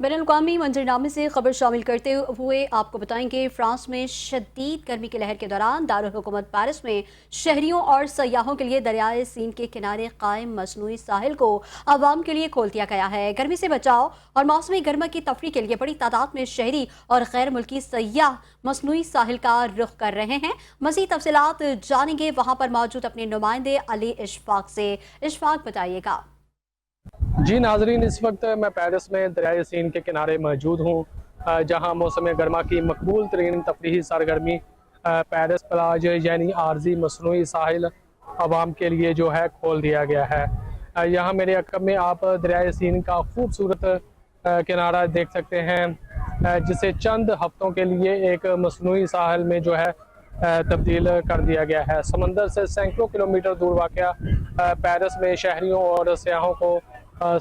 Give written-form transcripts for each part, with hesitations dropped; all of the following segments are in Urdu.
بین الاقوامی منظرنامے سے خبر شامل کرتے ہوئے آپ کو بتائیں کہ فرانس میں شدید گرمی کی لہر کے دوران دارالحکومت پیرس میں شہریوں اور سیاحوں کے لیے دریائے سین کے کنارے قائم مصنوعی ساحل کو عوام کے لیے کھول دیا گیا ہے۔ گرمی سے بچاؤ اور موسمی گرما کی تفریح کے لیے بڑی تعداد میں شہری اور غیر ملکی سیاح مصنوعی ساحل کا رخ کر رہے ہیں۔ مزید تفصیلات جانیں گے وہاں پر موجود اپنے نمائندے علی اشفاق سے۔ اشفاق بتائیے گا۔ جی ناظرین، اس وقت میں پیرس میں دریائے سین کے کنارے موجود ہوں، جہاں موسم گرما کی مقبول ترین تفریحی سرگرمی پیرس پلاج یعنی عارضی مصنوعی ساحل عوام کے لیے جو ہے کھول دیا گیا ہے۔ یہاں میرے عقب میں آپ دریائے سین کا خوبصورت کنارہ دیکھ سکتے ہیں، جسے چند ہفتوں کے لیے ایک مصنوعی ساحل میں جو ہے تبدیل کر دیا گیا ہے۔ سمندر سے سینکڑوں کلومیٹر دور واقع پیرس میں شہریوں اور سیاحوں کو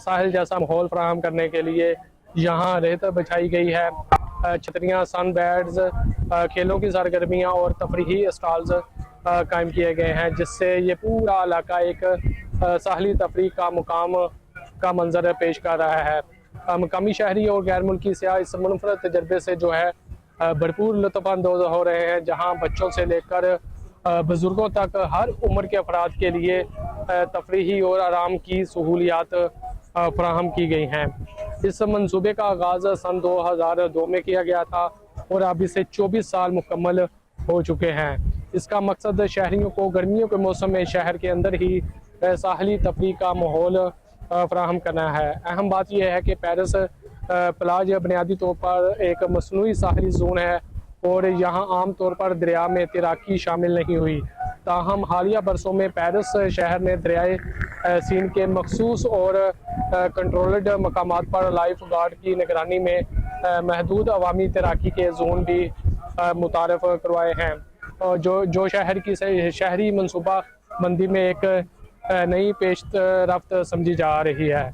ساحل جیسا ماحول فراہم کرنے کے لیے یہاں ریت بچھائی گئی ہے۔ چھتریاں، سن بیڈز، کھیلوں کی سرگرمیاں اور تفریحی اسٹالز قائم کیے گئے ہیں، جس سے یہ پورا علاقہ ایک ساحلی تفریح کا مقام کا منظر پیش کر رہا ہے۔ مقامی شہری اور غیر ملکی سیاح اس منفرد تجربے سے جو ہے بھرپور لطف اندوز ہو رہے ہیں، جہاں بچوں سے لے کر بزرگوں تک ہر عمر کے افراد کے لیے تفریحی اور آرام کی سہولیات فراہم کی گئی ہیں۔ اس منصوبے کا آغاز سن 2002 میں کیا گیا تھا اور اب اسے 24 سال مکمل ہو چکے ہیں۔ اس کا مقصد شہریوں کو گرمیوں کے موسم میں شہر کے اندر ہی ساحلی تفریح کا ماحول فراہم کرنا ہے۔ اہم بات یہ ہے کہ پیرس پلاج بنیادی طور پر ایک مصنوعی ساحلی زون ہے اور یہاں عام طور پر دریا میں تیراکی شامل نہیں ہوئی، تاہم حالیہ برسوں میں پیرس شہر نے دریائے سین کے مخصوص اور کنٹرولڈ مقامات پر لائف گارڈ کی نگرانی میں محدود عوامی تیراکی کے زون بھی متعارف کروائے ہیں، جو شہر کی شہری منصوبہ بندی میں ایک نئی پیش رفت سمجھی جا رہی ہے۔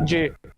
جی